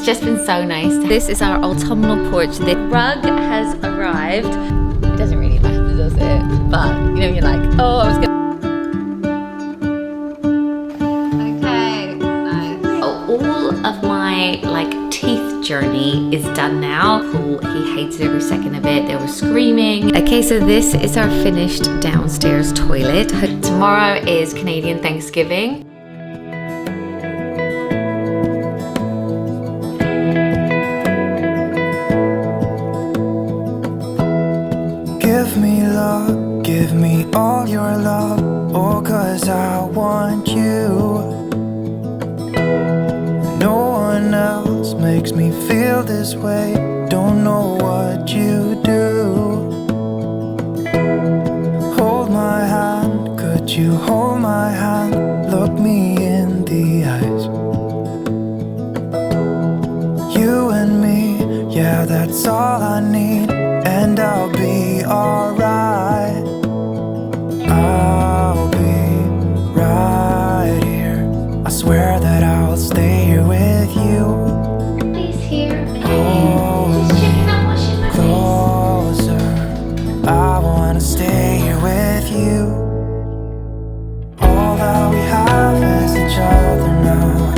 just been so nice. This is our autumnal porch. The rug has arrived. It doesn't really matter, does it? But you know, you're like, oh, I was gonna. Okay, nice. All of my like teeth journey is done now. Paul, he hated every second of it. They were screaming. Okay, so this is our finished downstairs toilet. Tomorrow is Canadian Thanksgiving. Give me love, give me all your love, oh, 'cause I want you. No one else makes me feel this way, don't know what you do. Hold my hand, could you hold my hand, look me in the eyes. You and me, yeah, that's all I need, and I'll be alright. I'll be right here. I swear that I'll stay here with you. He's here. Hold me closer. I wanna stay here with you. All that we have is each other now.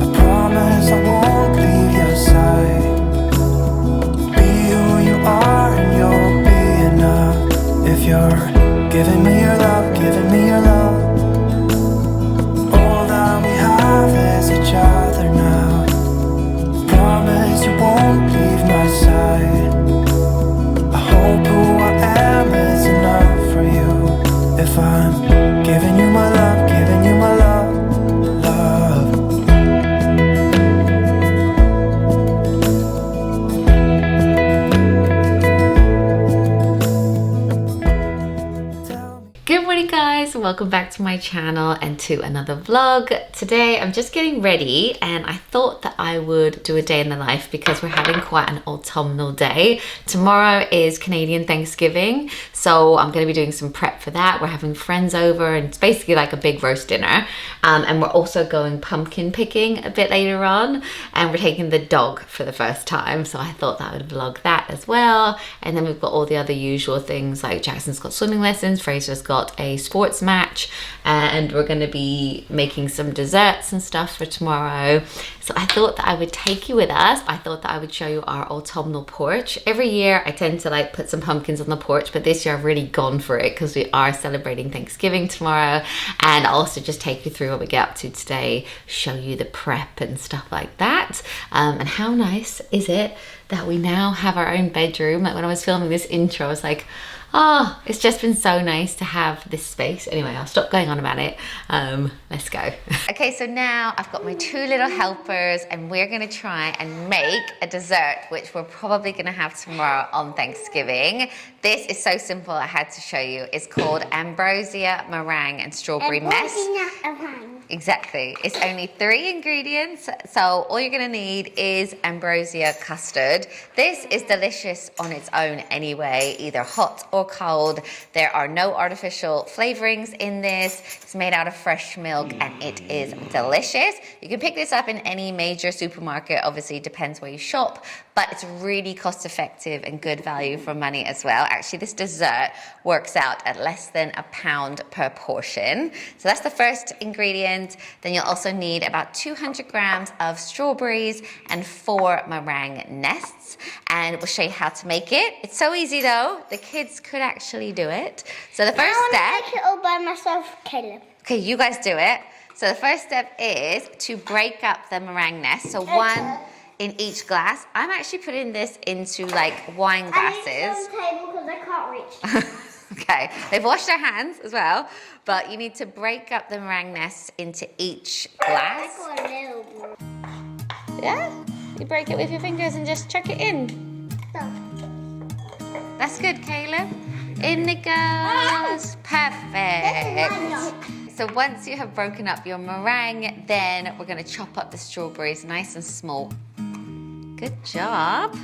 I promise I won't leave your side. And you'll be enough if you're giving me your love, giving me your love. All that we have is each other now. Promise you won't leave my side. I hope who I am is enough for you. If I'm giving you my love, giving you my love, love. Good morning guys, welcome back to my channel and to another vlog. Today I'm just getting ready and I thought that I would do a day in the life because we're having quite an autumnal day. Tomorrow is Canadian Thanksgiving, so I'm going to be doing some prep for that. We're having friends over and it's basically like a big roast dinner, and we're also going pumpkin picking a bit later on, and we're taking the dog for the first time, so I thought that I would vlog that as well. And then we've got all the other usual things, like Jackson's got swimming lessons, Fraser's got a sports match, and we're going to be making some desserts and stuff for tomorrow. So I thought that I would take you with us. I thought that I would show you our autumnal porch. Every year I tend to like put some pumpkins on the porch, but this year I've really gone for it because we are celebrating Thanksgiving tomorrow, and I'll also just take you through what we get up to today, show you the prep and stuff like that. And how nice is it that we now have our own bedroom? Like when I was filming this intro, I was like, oh, it's just been so nice to have this space. Anyway, I'll stop going on about it. Let's go. Okay, so now I've got my two little helpers and we're gonna try and make a dessert, which we're probably gonna have tomorrow on Thanksgiving. This is so simple, I had to show you. It's called Ambrosia Meringue and Strawberry Mess. Exactly. It's only 3 ingredients, so all you're gonna need is Ambrosia Custard. This is delicious on its own anyway, either hot or cold. There are no artificial flavorings in this. It's made out of fresh milk and it is delicious. You can pick this up in any major supermarket, obviously it depends where you shop, but it's really cost effective and good value for money as well. Actually, this dessert works out at less than £1 per portion. So that's the first ingredient. Then you'll also need about 200 grams of strawberries and 4 meringue nests. And we'll show you how to make it. It's so easy though. The kids could actually do it. So the first step... I want to make it all by myself, Caleb. Okay, you guys do it. So the first step is to break up the meringue nest. So one in each glass. I'm actually putting this into like wine glasses. I need some table because I can't reach. Okay, they've washed their hands as well, but you need to break up the meringue nest into each glass. I got a little one. Yeah? You break it with your fingers and just chuck it in. That's good, Caleb. In it goes. Perfect. So once you have broken up your meringue, then we're going to chop up the strawberries nice and small. Good job.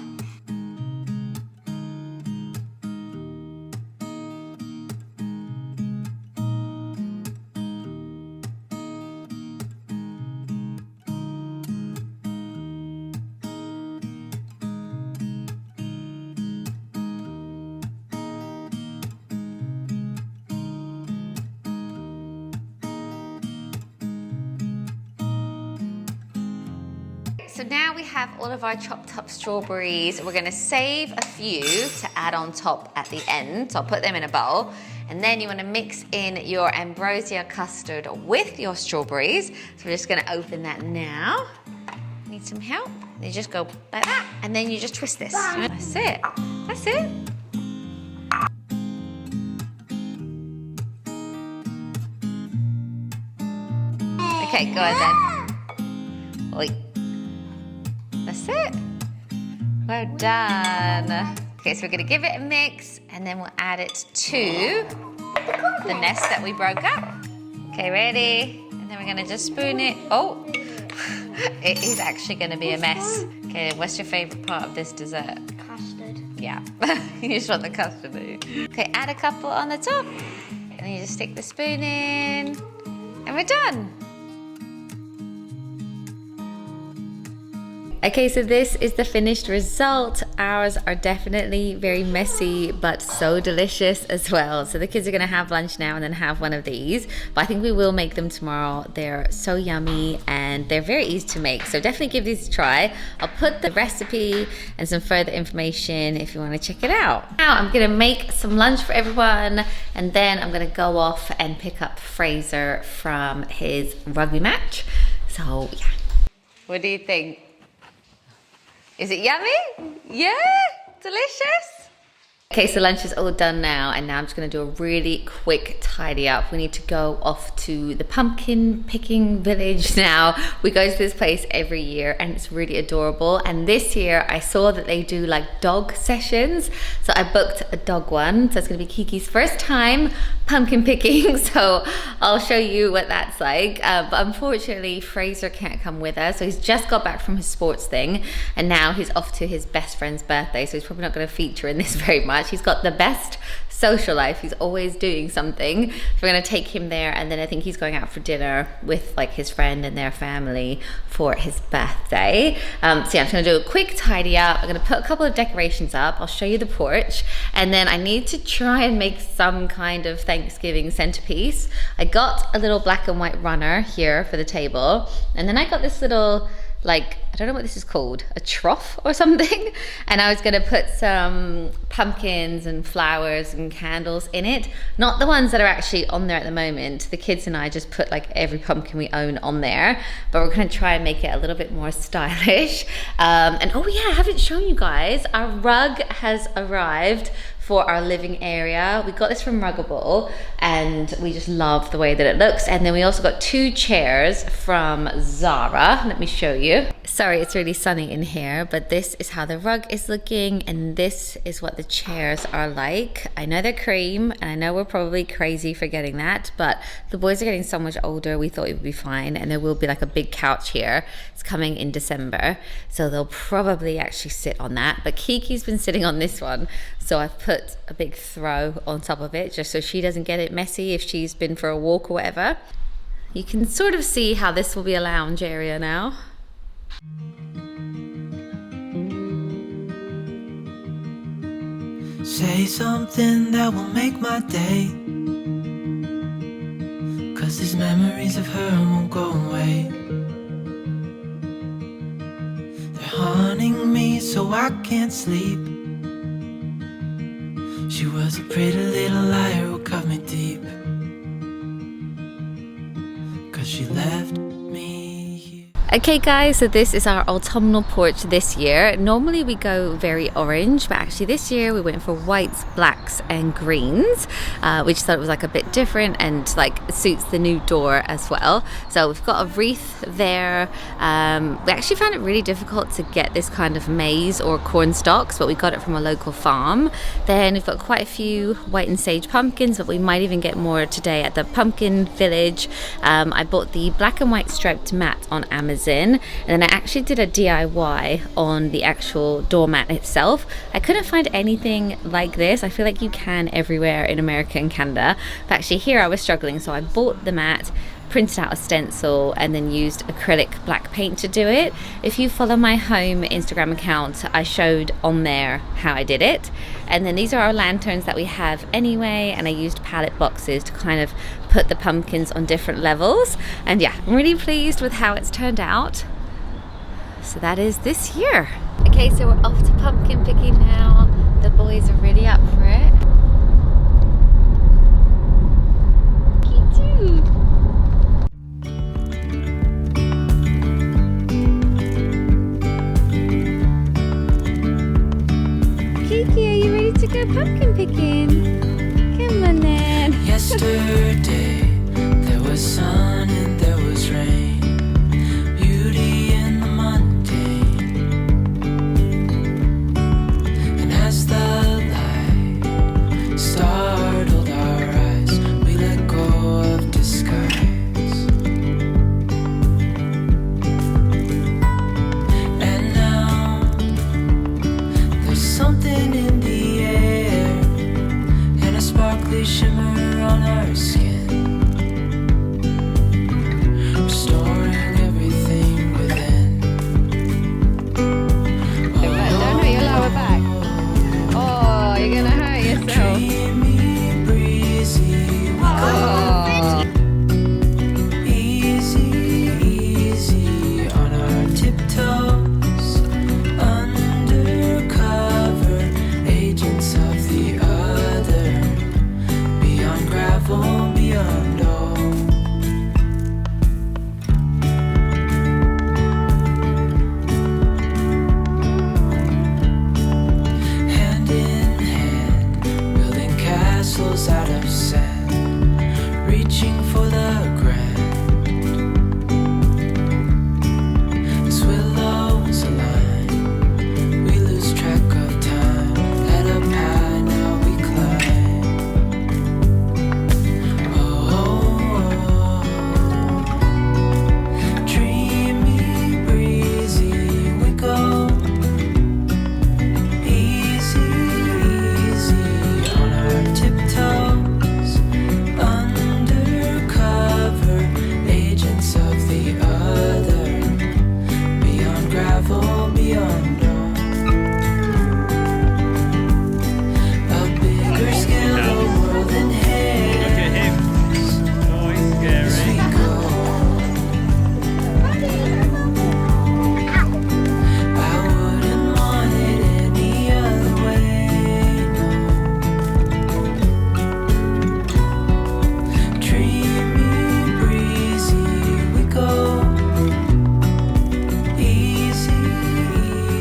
so now we have all of our chopped up strawberries. We're gonna save a few to add on top at the end. So I'll put them in a bowl. And then you wanna mix in your Ambrosia custard with your strawberries. So we're just gonna open that now. Need some help? You just go like that, and then you just twist this. That's it, that's it. Okay, go ahead then. Oi. That's it. Well done. Okay, so we're gonna give it a mix and then we'll add it to the nest that we broke up. Okay, ready? And then we're gonna just spoon it. Oh, it is actually gonna be a mess. Okay, what's your favorite part of this dessert? Custard. Yeah, you just want the custard, do you? Okay, add a couple on the top. And then you just stick the spoon in and we're done. Okay, so this is the finished result. Ours are definitely very messy, but so delicious as well. So the kids are gonna have lunch now and then have one of these, but I think we will make them tomorrow. They're so yummy and they're very easy to make. So definitely give these a try. I'll put the recipe and some further information if you wanna check it out. Now I'm gonna make some lunch for everyone and then I'm gonna go off and pick up Fraser from his rugby match. So yeah. What do you think? Is it yummy? Yeah, delicious. Okay, so lunch is all done now, and now I'm just gonna do a really quick tidy up. We need to go off to the pumpkin picking village now. We go to this place every year and it's really adorable. And this year I saw that they do like dog sessions. So I booked a dog one. So it's gonna be Kiki's first time pumpkin picking. So I'll show you what that's like. But unfortunately, Fraser can't come with us. So he's just got back from his sports thing and now he's off to his best friend's birthday. So he's probably not gonna feature in this very much. He's got the best social life. He's always doing something. So we're gonna take him there and then I think he's going out for dinner with like his friend and their family for his birthday. So yeah, I'm just gonna do a quick tidy up. I'm gonna put a couple of decorations up. I'll show you the porch and then I need to try and make some kind of Thanksgiving centerpiece. I got a little black and white runner here for the table and then I got this little like, I don't know what this is called, a trough or something. And I was gonna put some pumpkins and flowers and candles in it. Not the ones that are actually on there at the moment. The kids and I just put like every pumpkin we own on there, but we're gonna try and make it a little bit more stylish. And oh yeah, I haven't shown you guys, our rug has arrived for our living area. We got this from Ruggable and we just love the way that it looks. And then we also got 2 chairs from Zara. Let me show you. Sorry, it's really sunny in here, but this is how the rug is looking and this is what the chairs are like. I know they're cream and I know we're probably crazy for getting that, but the boys are getting so much older, we thought it would be fine. And there will be like a big couch here. It's coming in December, so they'll probably actually sit on that. But Kiki's been sitting on this one, so I've put a big throw on top of it just so she doesn't get it messy if she's been for a walk or whatever. You can sort of see how this will be a lounge area now. Say something that will make my day, 'cause these memories of her won't go away. They're haunting me so I can't sleep. She was a pretty little liar who cut me deep, 'cause she left me here. Okay guys, so this is our autumnal porch this year. Normally we go very orange, but actually this year we went for whites, blacks and greens, which thought it was like a bit different and like suits the new door as well. So we've got a wreath there. We actually found it really difficult to get this kind of maize or corn stalks, but we got it from a local farm. Then we've got quite a few white and sage pumpkins, but we might even get more today at the pumpkin village. I bought the black and white striped mat on Amazon. And then I actually did a DIY on the actual doormat itself. I couldn't find anything like this. I feel like you can everywhere in America and Canada, but actually here I was struggling, so I bought the mat, printed out a stencil and then used acrylic black paint to do it. If you follow my home Instagram account, I showed on there how I did it. And then these are our lanterns that we have anyway, and I used palette boxes to kind of put the pumpkins on different levels. And yeah, I'm really pleased with how it's turned out. So that is this year. Okay, so we're off to pumpkin picking now. The boys are really up for it. Cute. Kiki, are you ready to go pumpkin picking? Come on then. Yesterday there was sun and there was rain, beauty in the mundane. And as the light startled our eyes, we let go of disguise. And now there's something in the air and a sparkly shimmer on our skin, restoring everything within. Don't hurt your lower back. Oh, you're gonna hurt yourself. Dreamy, breezy, we go easy, easy on our tiptoes, undercover agents of the other, beyond gravel, beyond all. Hand in hand, building castles out of sand, reaching for the grand. As willows align, we lose track of time. Head up high, now we climb. Oh, dreamy, breezy, we go easy, easy on our tiptoes, undercover agents of the other, beyond gravel, beyond all. A bigger scale, the world in hands. As we go, I wouldn't want it any other way, no. Dreamy, breezy, we go easy,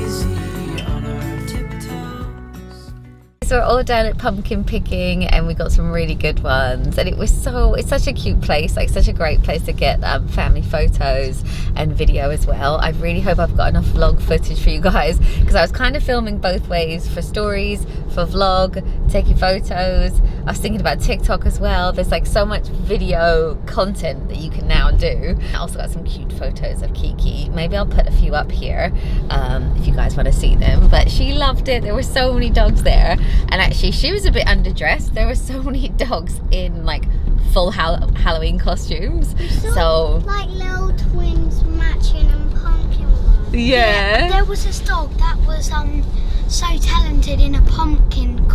easy on our tiptoes. So we're all down at pumpkin picking and we got some really good ones, and it's such a cute place, like such a great place to get family photos and video as well. I really hope I've got enough vlog footage for you guys, because I was kind of filming both ways, for stories, for vlog, taking photos. I was thinking about TikTok as well. There's like so much video content that you can now do. I also got some cute photos of Kiki. Maybe I'll put a few up here if you guys want to see them. But she loved it. There were so many dogs there, and actually she was a bit underdressed. There were so many dogs in like full Halloween costumes. So like little twins matching and pumpkin ones. yeah. There was this dog that was so talented in a pumpkin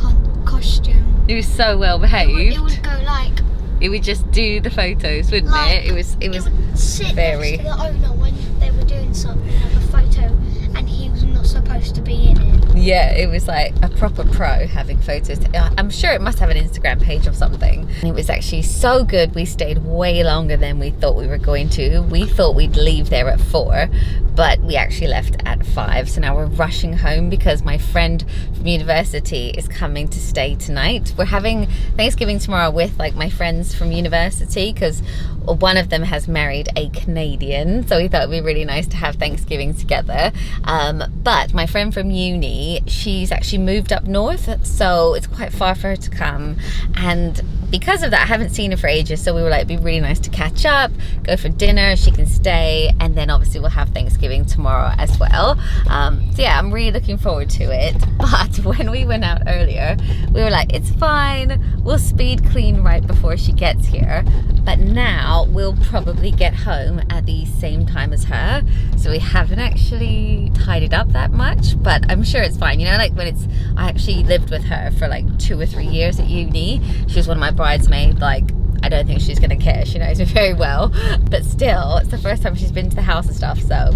costume. It was so well behaved. It would go like. It would just do the photos, wouldn't Like, it? It was would sit very- next to the owner when they were doing something, like a photo, and he was not supposed to be in it. yeah, it was like a proper pro having photos. I'm sure it must have an Instagram page or something. And it was actually so good. We stayed way longer than we thought we were going to. We thought we'd leave there at 4, but we actually left at 5. So now we're rushing home because my friend from university is coming to stay tonight. We're having Thanksgiving tomorrow with like my friends from university, because one of them has married a Canadian, so we thought it'd be really nice to have Thanksgiving together. But my friend from uni, she's actually moved up north, so it's quite far for her to come, and because of that I haven't seen her for ages, so we were like, it'd be really nice to catch up, go for dinner, she can stay, and then obviously we'll have Thanksgiving tomorrow as well. So yeah, I'm really looking forward to it. But when we went out earlier, we were like, it's fine, we'll speed clean right before she gets here, but now we'll probably get home at the same time as her, so we haven't actually tidied up that much, but I'm sure it's fine. You know, like when I actually lived with her for like 2 or 3 years at uni. She was one of my bridesmaids. Like, I don't think she's gonna care, she knows me very well, but still, it's the first time she's been to the house and stuff, so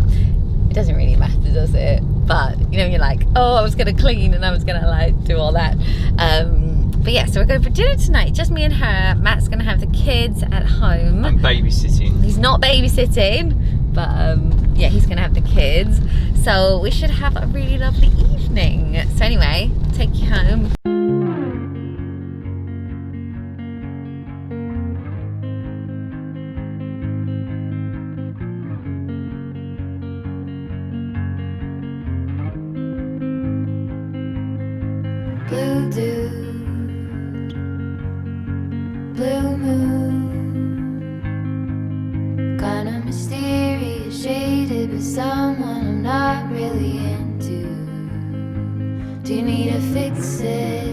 It doesn't really matter, does it? But you know, you're like, oh, I was gonna clean and I was gonna like do all that. But yeah, so we're going for dinner tonight, just me and her. Matt's gonna have the kids at home. I'm babysitting. He's not babysitting, but yeah, he's gonna have the kids. So we should have a really lovely evening. So anyway, I'll take you home. Blue dude, blue moon, kinda mysterious, shaded with someone I'm not really into. Do you need to fix it?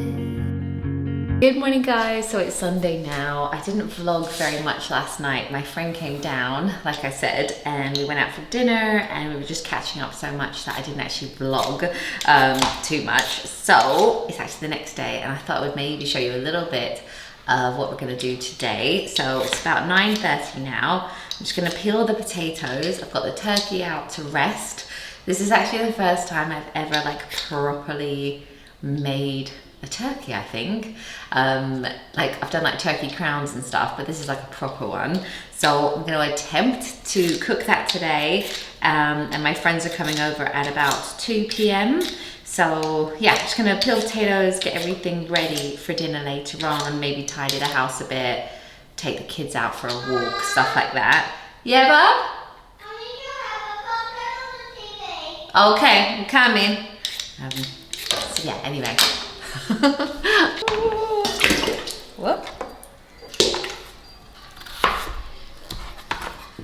Good morning guys, so it's Sunday now. I didn't vlog very much last night. My friend came down, like I said, and we went out for dinner and we were just catching up so much that I didn't actually vlog too much. So it's actually the next day and I thought I would maybe show you a little bit of what we're gonna do today. So it's about 9:30 now. I'm just gonna peel the potatoes. I've got the turkey out to rest. This is actually the first time I've ever like properly made a turkey, I think. Like I've done like turkey crowns and stuff, but this is like a proper one. So I'm gonna attempt to cook that today. And my friends are coming over at about 2 p.m. So yeah, just gonna peel potatoes, get everything ready for dinner later on, maybe tidy the house a bit, take the kids out for a walk, stuff like that. Yeah, Bob? Okay, I'm coming. So yeah, anyway. Whoop.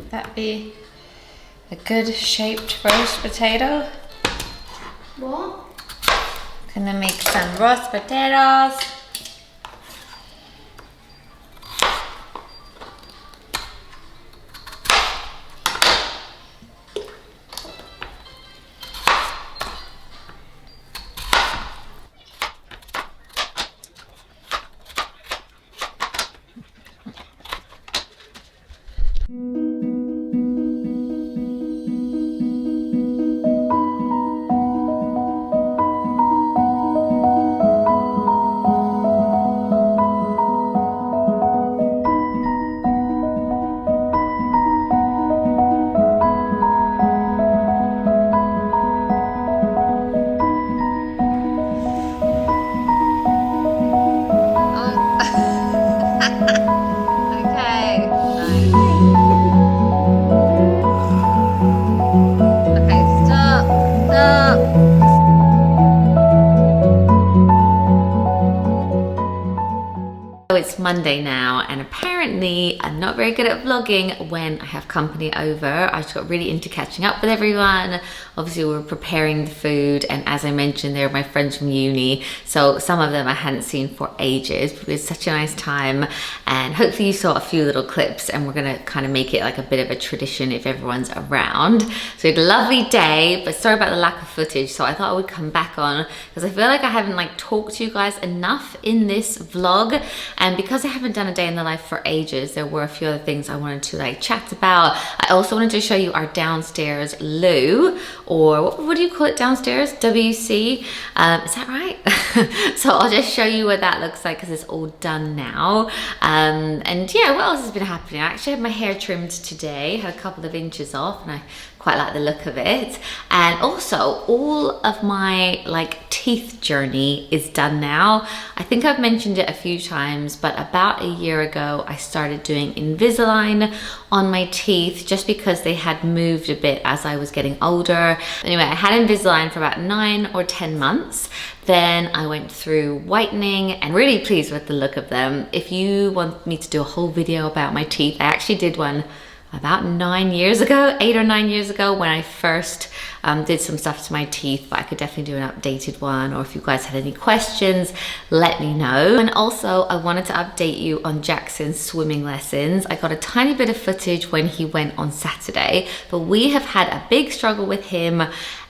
That be a good shaped roast potato? What? Gonna make some roast potatoes. It's Monday now and apparently I'm not very good at vlogging when I have company over. I just got really into catching up with everyone. Obviously we were preparing the food and as I mentioned they're my friends from uni, so some of them I hadn't seen for ages, but it was such a nice time and hopefully you saw a few little clips and we're gonna kind of make it like a bit of a tradition if everyone's around. So we had a lovely day, but sorry about the lack of footage, so I thought I would come back on because I feel like I haven't like talked to you guys enough in this vlog. And because I haven't done a day in the life for ages, there were a few other things I wanted to like chat about. I also wanted to show you our downstairs loo, or what do you call it downstairs? WC, is that right? So I'll just show you what that looks like because it's all done now. And yeah, what else has been happening? I actually had my hair trimmed today, had a couple of inches off and I quite like the look of it. And also all of my like teeth journey is done now. I think I've mentioned it a few times, but about a year ago I started doing Invisalign on my teeth just because they had moved a bit as I was getting older. Anyway, I had Invisalign for about 9 or 10 months. Then I went through whitening and really pleased with the look of them. If you want me to do a whole video about my teeth, I actually did one about 9 years ago, 8 or 9 years ago when I first Did some stuff to my teeth, but I could definitely do an updated one, or if you guys had any questions, let me know. And also I wanted to update you on Jackson's swimming lessons. I got a tiny bit of footage when he went on Saturday, but we have had a big struggle with him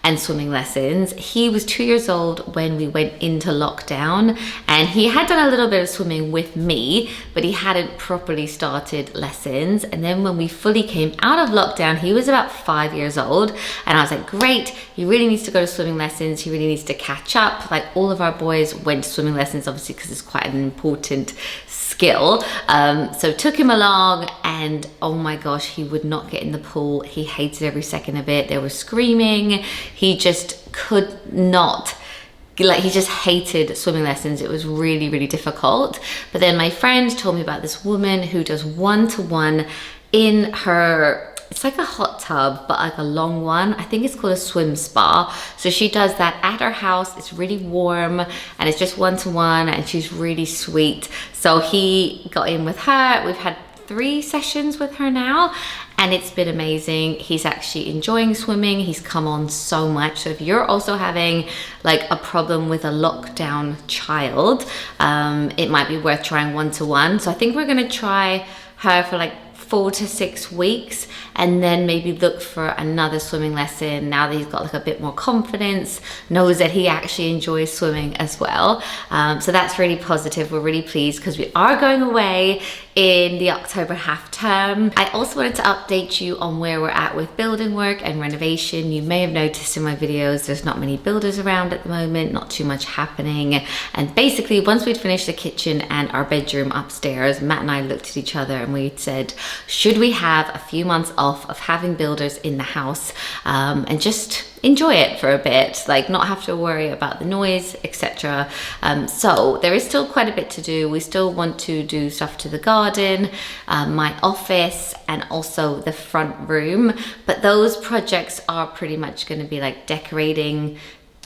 and swimming lessons. He was 2 years old when we went into lockdown, and he had done a little bit of swimming with me, but he hadn't properly started lessons. And then when we fully came out of lockdown, he was about 5 years old, and I was like, great, he really needs to go to swimming lessons, he really needs to catch up. Like, all of our boys went to swimming lessons, obviously, because it's quite an important skill. So took him along, and oh my gosh, he would not get in the pool. He hated every second of it. They were screaming. He just could not, like, he just hated swimming lessons. It was really, really difficult. But then my friend told me about this woman who does one-to-one in her, it's like a hot tub, but like a long one. I think it's called a swim spa. So she does that at her house. It's really warm, and it's just one-to-one, and she's really sweet. So he got in with her. We've had 3 sessions with her now, and it's been amazing. He's actually enjoying swimming. He's come on so much. So if you're also having like a problem with a lockdown child, it might be worth trying one-to-one. So I think we're gonna try her for like 4 to 6 weeks, and then maybe look for another swimming lesson now that he's got like a bit more confidence, knows that he actually enjoys swimming as well. So that's really positive. We're really pleased because we are going away in the October half term. I also wanted to update you on where we're at with building work and renovation. You may have noticed in my videos there's not many builders around at the moment, not too much happening. And basically, once we'd finished the kitchen and our bedroom upstairs, Matt and I looked at each other and we said, should we have a few months off of having builders in the house, and just enjoy it for a bit, like not have to worry about the noise, etc. So there is still quite a bit to do. We still want to do stuff to the garden, my office, and also the front room, but those projects are pretty much going to be like decorating,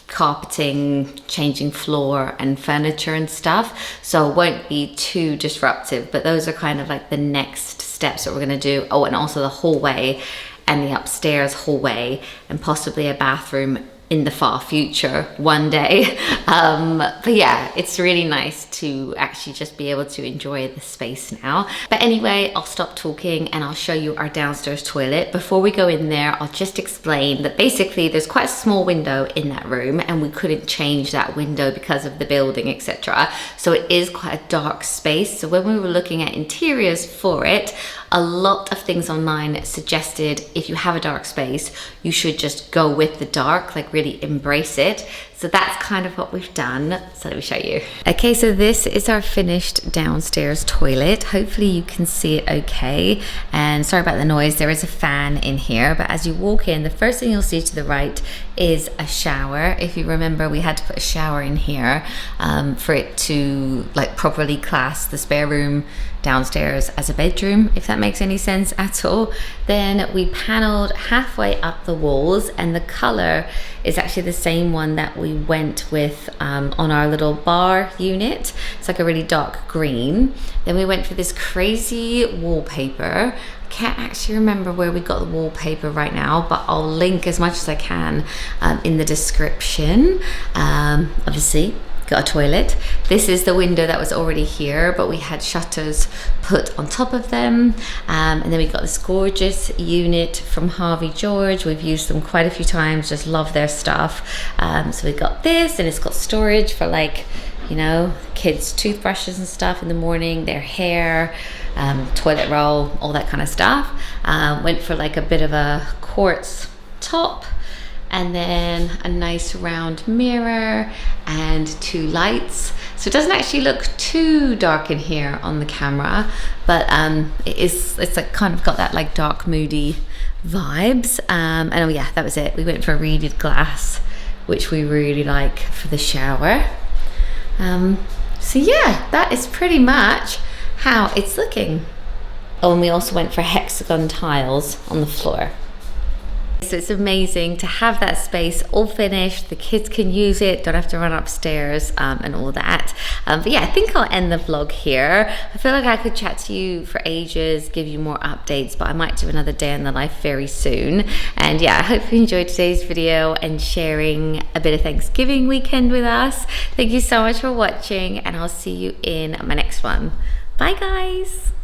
carpeting, changing floor and furniture and stuff, so it won't be too disruptive. But those are kind of like the next steps that we're going to do. Oh, and also the hallway and the upstairs hallway, and possibly a bathroom in the far future one day. But yeah, it's really nice to actually just be able to enjoy the space now. But anyway, I'll stop talking and I'll show you our downstairs toilet. Before we go in there, I'll just explain that basically there's quite a small window in that room, and we couldn't change that window because of the building, etc. So it is quite a dark space. So when we were looking at interiors for it, a lot of things online suggested if you have a dark space, you should just go with the dark, like really embrace it. So that's kind of what we've done. So let me show you. Okay, so this is our finished downstairs toilet. Hopefully you can see it okay. And sorry about the noise, there is a fan in here, but as you walk in, the first thing you'll see to the right is a shower. If you remember, we had to put a shower in here for it to like properly class the spare room downstairs as a bedroom, if that makes any sense at all. Then we paneled halfway up the walls, and the color is actually the same one that we went with on our little bar unit. It's like a really dark green. Then we went for this crazy wallpaper. I can't actually remember where we got the wallpaper right now, but I'll link as much as I can in the description. Obviously, got a toilet. This is the window that was already here, but we had shutters put on top of them. And then we got this gorgeous unit from Harvey George. We've used them quite a few times, just love their stuff. So we got this, and it's got storage for like, you know, kids' toothbrushes and stuff in the morning, their hair, toilet roll, all that kind of stuff. Went for like a bit of a quartz top, and then a nice round mirror and 2 lights. So it doesn't actually look too dark in here on the camera, but it's like kind of got that like dark moody vibes. And oh yeah, that was it. We went for reeded glass, which we really like for the shower. So yeah, that is pretty much how it's looking. Oh, and we also went for hexagon tiles on the floor. So it's amazing to have that space all finished. The kids can use it, don't have to run upstairs and all that. But yeah, I think I'll end the vlog here. I feel like I could chat to you for ages, give you more updates, but I might do another day in the life very soon. And yeah, I hope you enjoyed today's video and sharing a bit of Thanksgiving weekend with us. Thank you so much for watching, and I'll see you in my next one. Bye guys.